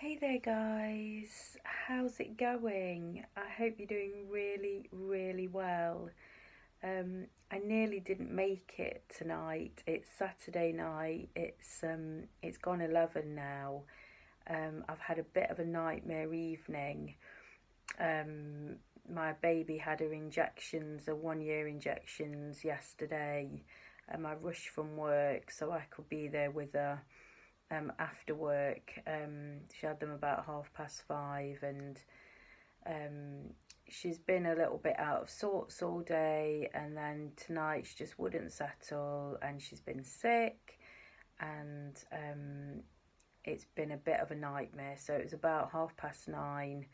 Hey there, guys. How's it going? I hope you're doing really, really well. I nearly didn't make it tonight. It's Saturday night. It's gone 11 now. I've had a bit of a nightmare evening. My baby had her injections, her 1 year injections yesterday. I rushed from work so I could be there with her after work. She had them about 5:30, and she's been a little bit out of sorts all day. And then tonight she just wouldn't settle, and she's been sick, and it's been a bit of a nightmare. So it was about 9:30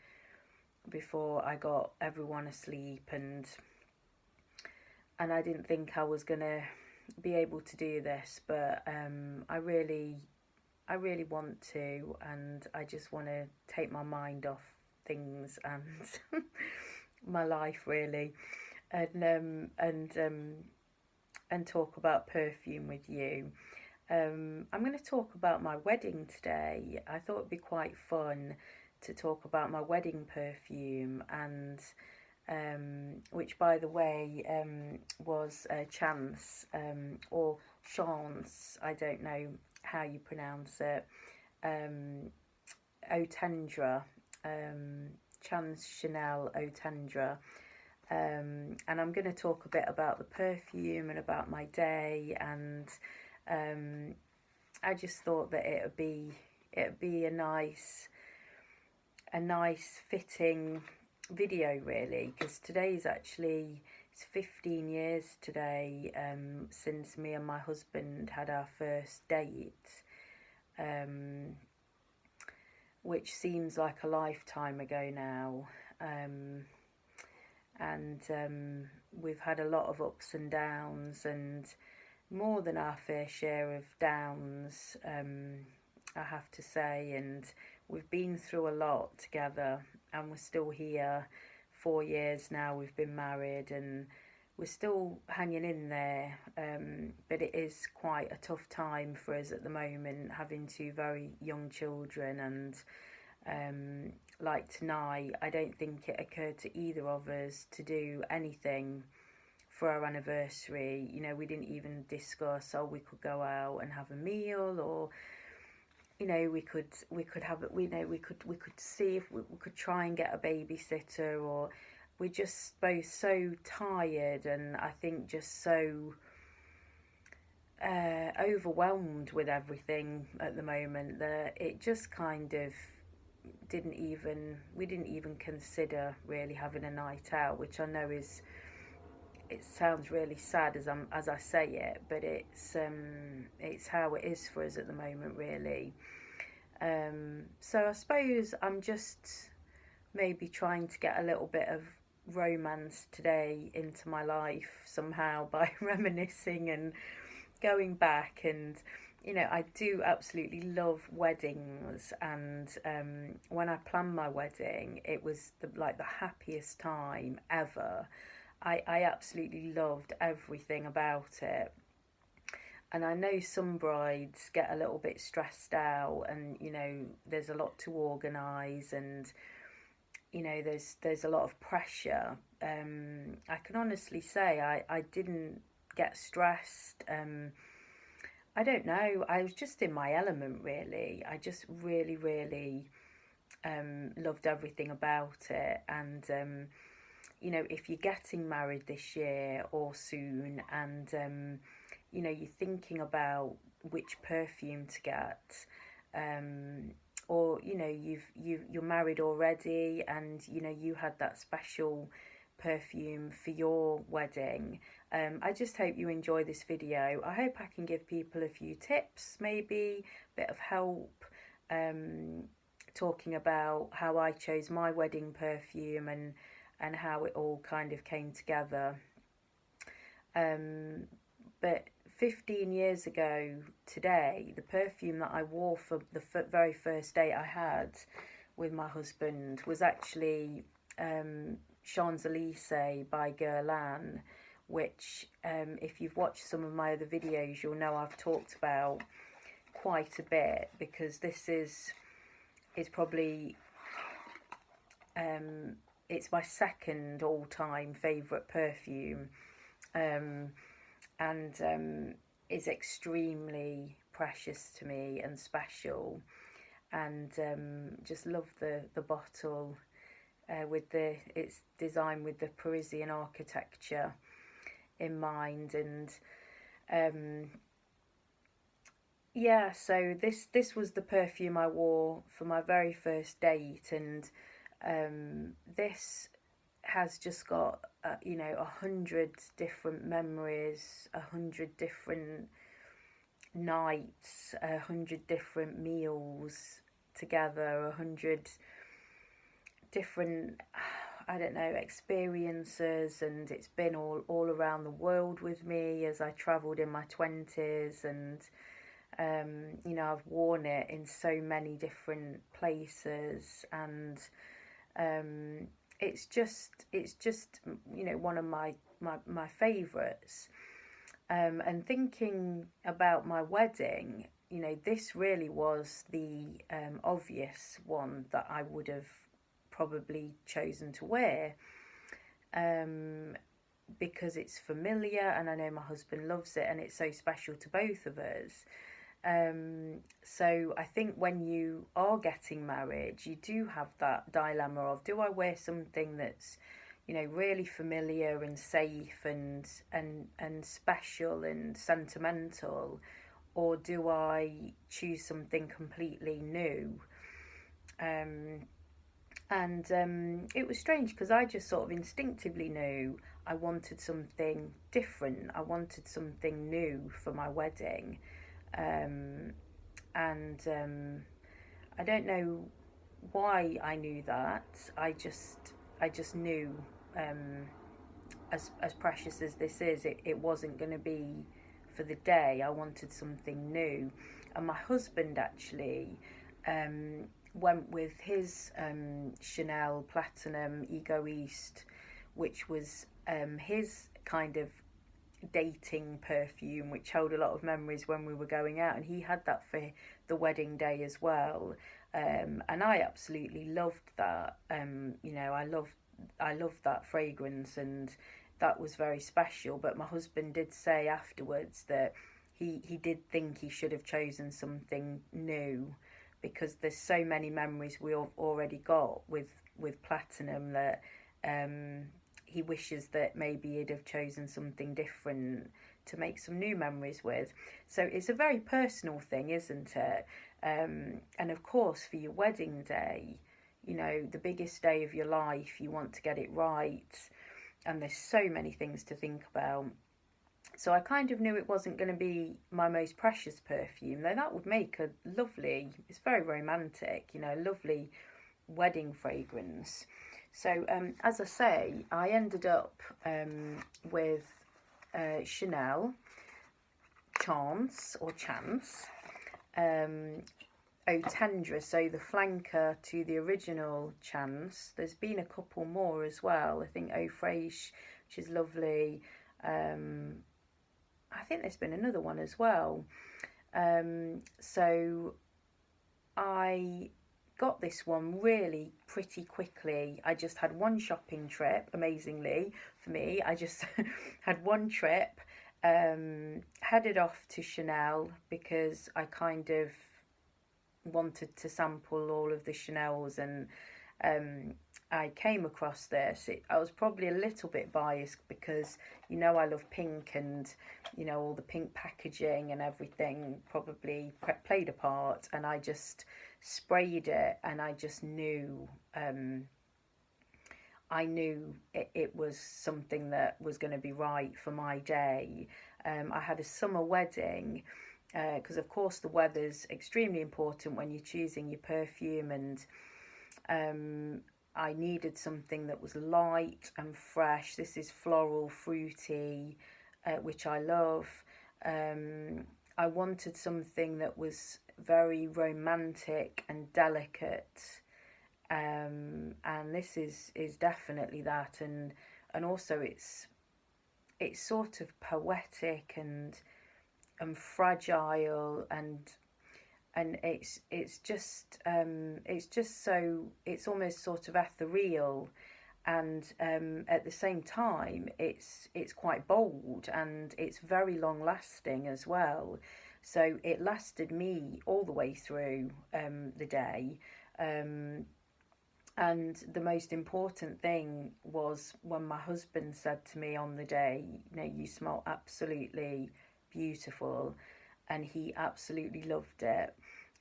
before I got everyone asleep, and I didn't think I was gonna be able to do this, but I really want to, and I just want to take my mind off things and my life really, and talk about perfume with you. I'm going to talk about my wedding today. I thought it'd be quite fun to talk about my wedding perfume, and which, by the way, was Chance or Chance. I don't know how you pronounce it. Eau Tendre, Chance Chanel Eau Tendre. And I'm going to talk a bit about the perfume and about my day, and I just thought that it'd be a nice fitting video really, because today's actually, it's 15 years today since me and my husband had our first date, which seems like a lifetime ago now. And we've had a lot of ups and downs, and more than our fair share of downs, I have to say. And we've been through a lot together, and we're still here. 4 years now we've been married, and we're still hanging in there. But it is quite a tough time for us at the moment, having two very young children. And like tonight, I don't think it occurred to either of us to do anything for our anniversary. You know, we didn't even discuss, oh, we could go out and have a meal, or you know, we could have it. We could see if we could try and get a babysitter, or we're just both so tired, and I think just so overwhelmed with everything at the moment that it just kind of we didn't even consider really having a night out, which I know it sounds really sad as I say it, but it's how it is for us at the moment really. So I suppose I'm just maybe trying to get a little bit of romance today into my life somehow by reminiscing and going back. And you know, I do absolutely love weddings, and when I planned my wedding, it was the happiest time ever. I absolutely loved everything about it. And I know some brides get a little bit stressed out, and you know, there's a lot to organise, and you know, there's a lot of pressure. I can honestly say I didn't get stressed. I don't know, I was just in my element really. I just really, really loved everything about it. And you know, if you're getting married this year or soon, and you know, you're thinking about which perfume to get, or you know, you're married already, and you know, you had that special perfume for your wedding. I just hope you enjoy this video. I hope I can give people a few tips, maybe a bit of help, talking about how I chose my wedding perfume, and how it all kind of came together. But 15 years ago today, the perfume that I wore for the very first date I had with my husband was actually Champs-Élysées by Guerlain, which if you've watched some of my other videos, you'll know I've talked about quite a bit, because this is is probably, it's my second all-time favourite perfume, and is extremely precious to me and special, and just love the bottle, with it's designed with the Parisian architecture in mind, and yeah, so this was the perfume I wore for my very first date, and this has just got 100 different memories, 100 different nights, 100 different meals together, 100 different, I don't know, experiences, and it's been all around the world with me as I travelled in my 20s, and I've worn it in so many different places, and it's just one of my favourites. And thinking about my wedding, this really was the obvious one that I would have probably chosen to wear, because it's familiar, and I know my husband loves it, and it's so special to both of us. So I think when you are getting married, you do have that dilemma of, do I wear something that's really familiar and safe and special and sentimental, or do I choose something completely new? And it was strange because I just sort of instinctively knew I wanted something different. I wanted something new for my wedding. And I don't know why I knew that. I just knew, as precious as this is, it wasn't going to be for the day. I wanted something new. And my husband actually went with his Chanel Platinum Egoist, which was his kind of dating perfume, which held a lot of memories when we were going out, and he had that for the wedding day as well. And I absolutely loved that. I loved that fragrance, and that was very special. But my husband did say afterwards that he did think he should have chosen something new, because there's so many memories we've already got with Platinum that he wishes that maybe he'd have chosen something different to make some new memories with. So it's a very personal thing, isn't it? And of course, for your wedding day, the biggest day of your life, you want to get it right, and there's so many things to think about. So I kind of knew it wasn't going to be my most precious perfume, though that would make a lovely, it's very romantic, lovely wedding fragrance. So as I say, I ended up with Chanel Chance Eau Tendre, so the flanker to the original Chance. There's been a couple more as well. I think Eau Fraiche, which is lovely. I think there's been another one as well. So I got this one really pretty quickly. I just had one shopping trip, amazingly for me. I just had one trip, headed off to Chanel because I kind of wanted to sample all of the Chanels, and I came across this. I was probably a little bit biased because I love pink, and all the pink packaging and everything probably played a part, and I just sprayed it, and I just knew it was something that was going to be right for my day. I had a summer wedding, because of course the weather's extremely important when you're choosing your perfume, and I needed something that was light and fresh. This is floral, fruity, which I love. I wanted something that was very romantic and delicate, and this is definitely that, and also it's sort of poetic and fragile, and and it's just so, it's almost sort of ethereal, and at the same time it's quite bold, and it's very long lasting as well. So it lasted me all the way through the day. Um, and the most important thing was when my husband said to me on the day, you know, you smell absolutely beautiful, and he absolutely loved it.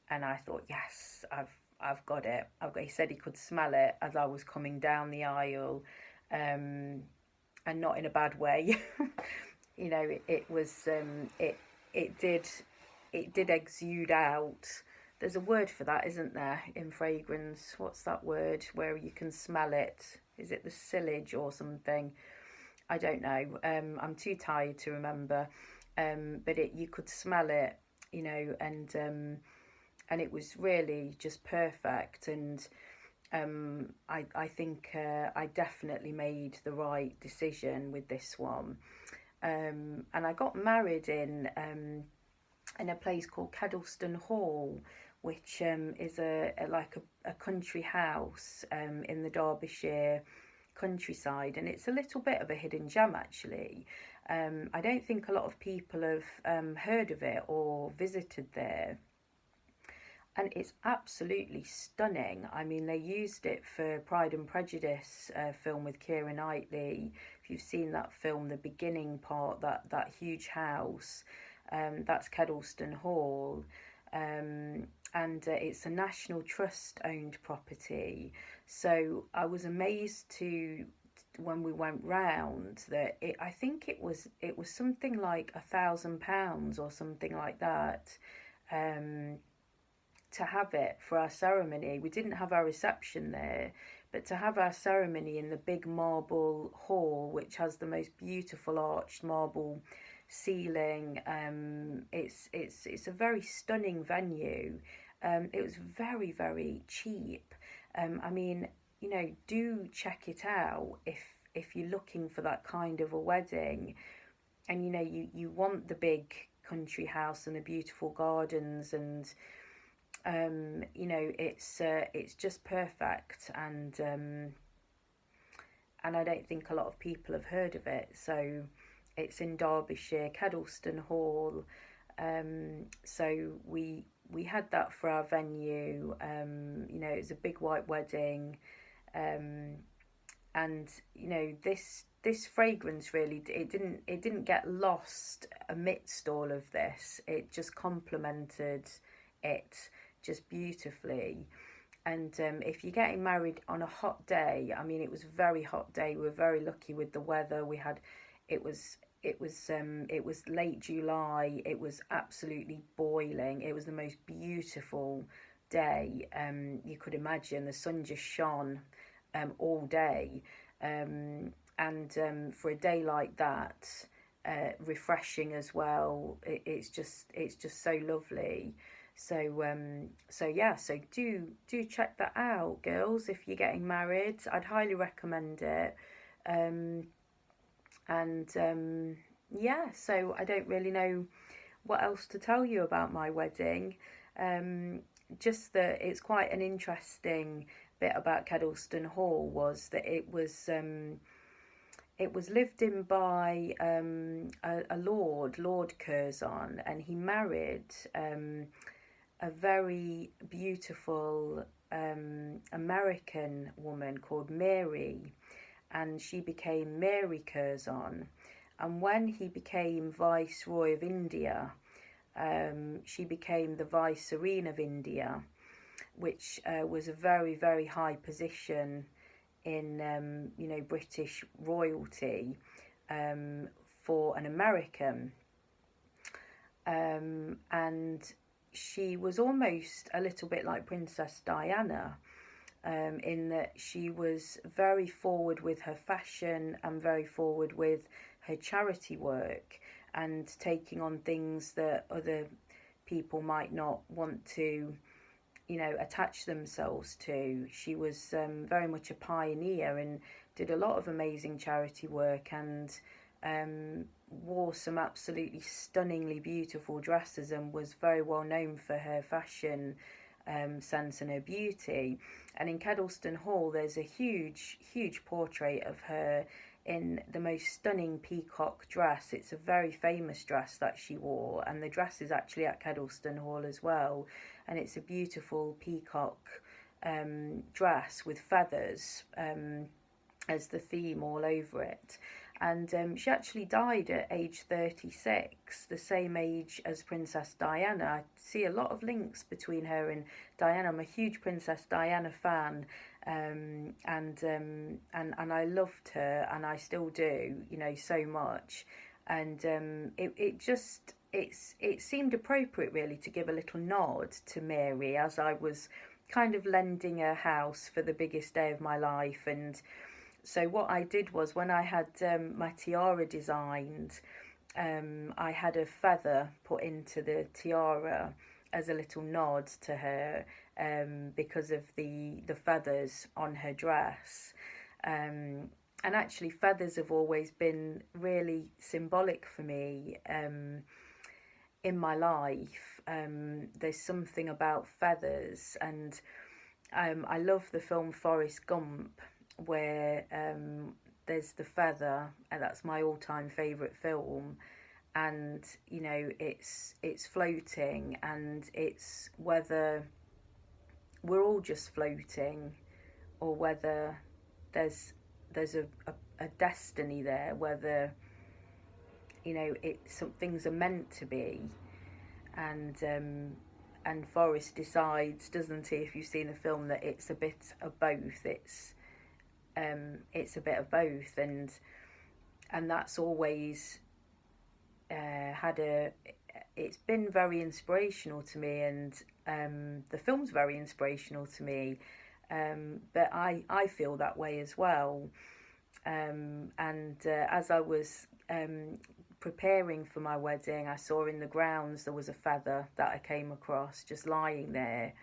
And I thought, yes, I've got it. He said he could smell it as I was coming down the aisle, um, and not in a bad way. You know, it was it did exude out. There's a word for that, isn't there, in fragrance? What's that word where you can smell it? Is it the sillage or something? I don't know. I'm too tired to remember. But you could smell it, you know, and it was really just perfect. And I think I definitely made the right decision with this one. And I got married in a place called Kedleston Hall, which is a country house in the Derbyshire countryside, and it's a little bit of a hidden gem actually. I don't think a lot of people have heard of it or visited there, and it's absolutely stunning. I mean, they used it for Pride and Prejudice film with Keira Knightley. If you've seen that film, the beginning part, that huge house, that's Kedleston Hall. And it's a National Trust owned property. So I was amazed to when we went round that I think it was something like £1,000 or something like that. To have it for our ceremony. We didn't have our reception there, but to have our ceremony in the big marble hall, which has the most beautiful arched marble ceiling, it's a very stunning venue. It was very, very cheap. I mean, you know, do check it out if you're looking for that kind of a wedding, and you know you want the big country house and the beautiful gardens, and you know, it's just perfect. And I don't think a lot of people have heard of it. So it's in Derbyshire, Kedleston Hall. So we had that for our venue. You know, it was a big white wedding, and you know, this fragrance really, it didn't get lost amidst all of this. It just complemented it just beautifully. And if you're getting married on a hot day, I mean, it was a very hot day. We were very lucky with the weather. We had, it was it was late July. It was absolutely boiling. It was the most beautiful day you could imagine. The sun just shone all day, and for a day like that, refreshing as well. It's just so lovely. So yeah, so do check that out, girls. If you're getting married, I'd highly recommend it. And yeah, so I don't really know what else to tell you about my wedding. Just that it's quite an interesting bit about Kedleston Hall was that it was lived in by a Lord Curzon, and he married a very beautiful American woman called Mary, and she became Mary Curzon. And when he became Viceroy of India, she became the Vicereine of India, which was a very, very high position in you know, British royalty for an American. And she was almost a little bit like Princess Diana, in that she was very forward with her fashion and very forward with her charity work, and taking on things that other people might not want to, you know, attach themselves to. She was very much a pioneer and did a lot of amazing charity work, and wore some absolutely stunningly beautiful dresses and was very well known for her fashion sense and her beauty. And in Kedleston Hall, there's a huge portrait of her in the most stunning peacock dress. It's a very famous dress that she wore, and the dress is actually at Kedleston Hall as well. And it's a beautiful peacock dress with feathers as the theme all over it. And she actually died at age 36, the same age as Princess Diana. I see a lot of links between her and Diana. I'm a huge Princess Diana fan, and I loved her, and I still do, you know, so much. And it seemed appropriate really to give a little nod to Mary as I was kind of lending her house for the biggest day of my life. And so what I did was, when I had my tiara designed, I had a feather put into the tiara as a little nod to her, because of the feathers on her dress. And actually feathers have always been really symbolic for me in my life. There's something about feathers, and I love the film Forrest Gump, where there's the feather, and that's my all-time favourite film. And you know, it's floating, and it's whether we're all just floating, or whether there's a destiny there, whether, you know, some things are meant to be. And Forrest decides, doesn't he, if you've seen the film, that it's a bit of both. It's a bit of both, and that's always it's been very inspirational to me, and the film's very inspirational to me, but I feel that way as well. As I was preparing for my wedding, I saw in the grounds there was a feather that I came across just lying there.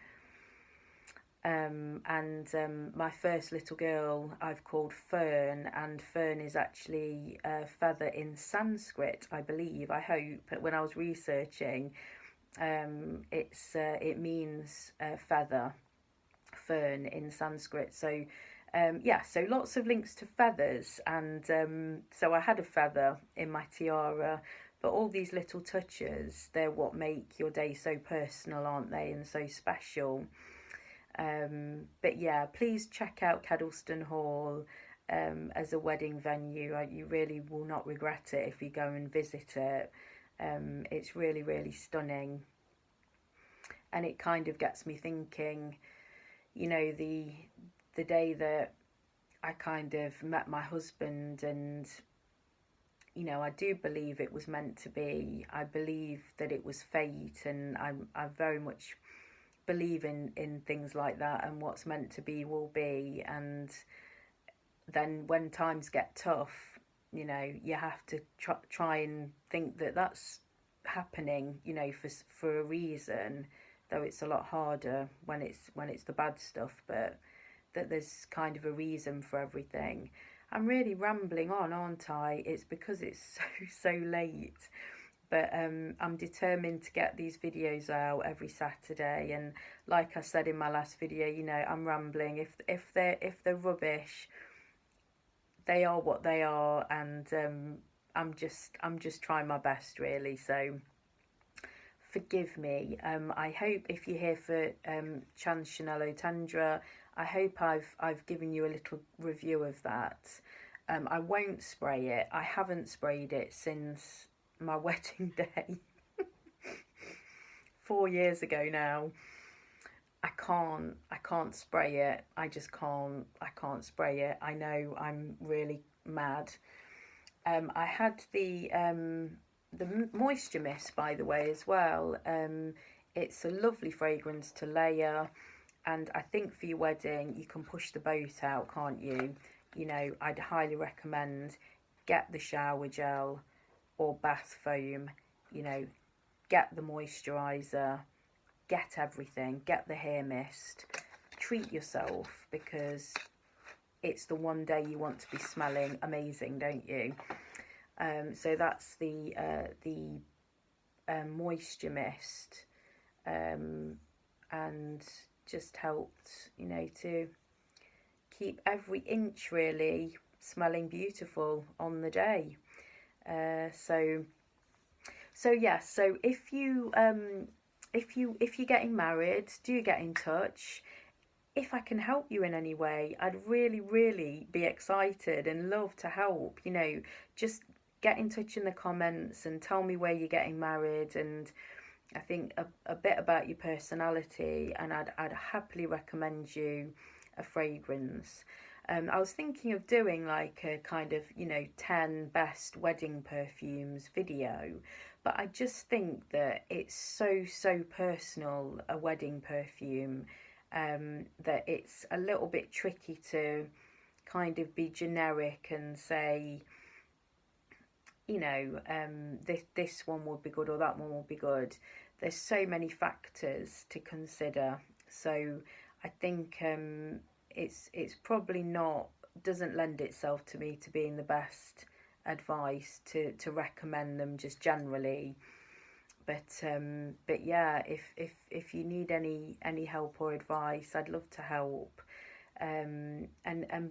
My first little girl I've called Fern, and Fern is actually a feather in Sanskrit, I believe, I hope. When I was researching, it means feather, Fern in Sanskrit. So so lots of links to feathers, and so I had a feather in my tiara. But all these little touches, they're what make your day so personal, aren't they, and so special. But yeah, please check out Kedleston Hall as a wedding venue. You really will not regret it if you go and visit it. It's really, really stunning. And it kind of gets me thinking, you know, the day that I kind of met my husband, and, you know, I do believe it was meant to be. I believe that it was fate, and I very much believe in things like that, and what's meant to be will be. And then when times get tough, you know, you have to try and think that that's happening, you know, for a reason, though it's a lot harder when it's the bad stuff, but that there's kind of a reason for everything. I'm really rambling on, aren't I? It's because it's so late. But I'm determined to get these videos out every Saturday, and like I said in my last video, you know, I'm rambling. If they're rubbish, they are what they are, and I'm just trying my best, really. So forgive me. I hope, if you're here for Chance Chanel Eau Tendre, I hope I've given you a little review of that. I won't spray it. I haven't sprayed it since my wedding day 4 years ago now. I can't spray it. I just can't. I can't spray it. I know I'm really mad. I had the moisture mist, by the way, as well. It's a lovely fragrance to layer, and I think for your wedding you can push the boat out, can't you? You know, I'd highly recommend get the shower gel or bath foam, you know, get the moisturiser, get everything, get the hair mist, treat yourself, because it's the one day you want to be smelling amazing, don't you? So that's the moisture mist, and just helped, you know, to keep every inch really smelling beautiful on the day. So yes, so if you're getting married, do get in touch. If I can help you in any way, I'd really be excited and love to help. You know, just get in touch in the comments and tell me where you're getting married, and I think a bit about your personality, and I'd happily recommend you a fragrance. I was thinking of doing like a kind of, you know, 10 best wedding perfumes video, but I just think that it's so personal, a wedding perfume, that it's a little bit tricky to kind of be generic and say, you know, this one will be good or that one will be good. There's so many factors to consider, so I think it's probably not, doesn't lend itself to me to being the best advice to recommend them just generally. But yeah, if you need any help or advice, I'd love to help. And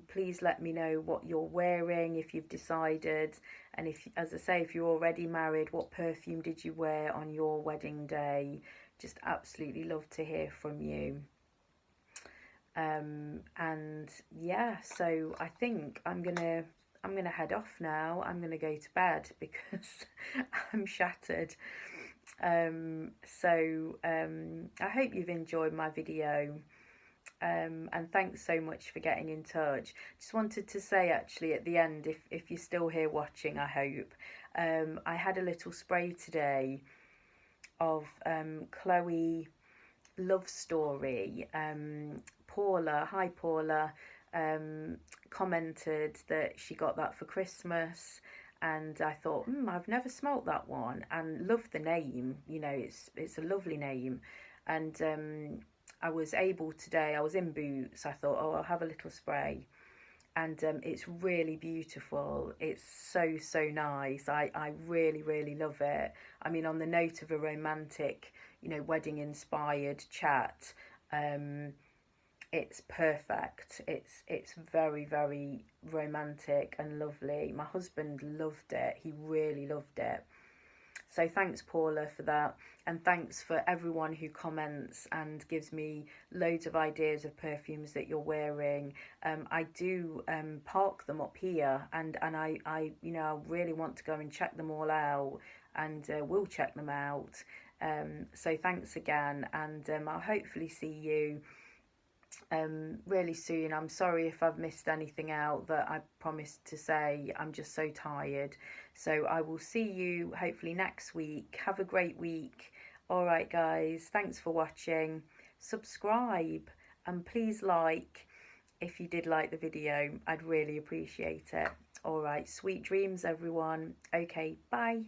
please let me know what you're wearing if you've decided, and if, as I say, if you're already married, what perfume did you wear on your wedding day? Just absolutely love to hear from you. And yeah, so I think I'm gonna head off now. I'm gonna go to bed because I'm shattered. I hope you've enjoyed my video. And thanks so much for getting in touch. Just wanted to say actually at the end, if you're still here watching, I hope, I had a little spray today of Chloe Love Story. Paula, hi Paula, commented that she got that for Christmas, and I thought, I've never smelt that one, and love the name. You know, it's a lovely name, and I was able today. I was in Boots. I thought, oh, I'll have a little spray, and it's really beautiful. It's so nice. I really love it. I mean, on the note of a romantic, you know, wedding inspired chat, it's perfect. It's very romantic and lovely. My husband loved it. He really loved it. So thanks Paula for that, and thanks for everyone who comments and gives me loads of ideas of perfumes that you're wearing. I do park them up here, and I you know, I really want to go and check them all out, and we'll check them out. So thanks again, and I'll hopefully see you really soon. I'm sorry if I've missed anything out that I promised to say. I'm just so tired. So I will see you hopefully next week. Have a great week. All right, guys. Thanks for watching. Subscribe and please like if you did like the video. I'd really appreciate it. All right. Sweet dreams, everyone. Okay. Bye.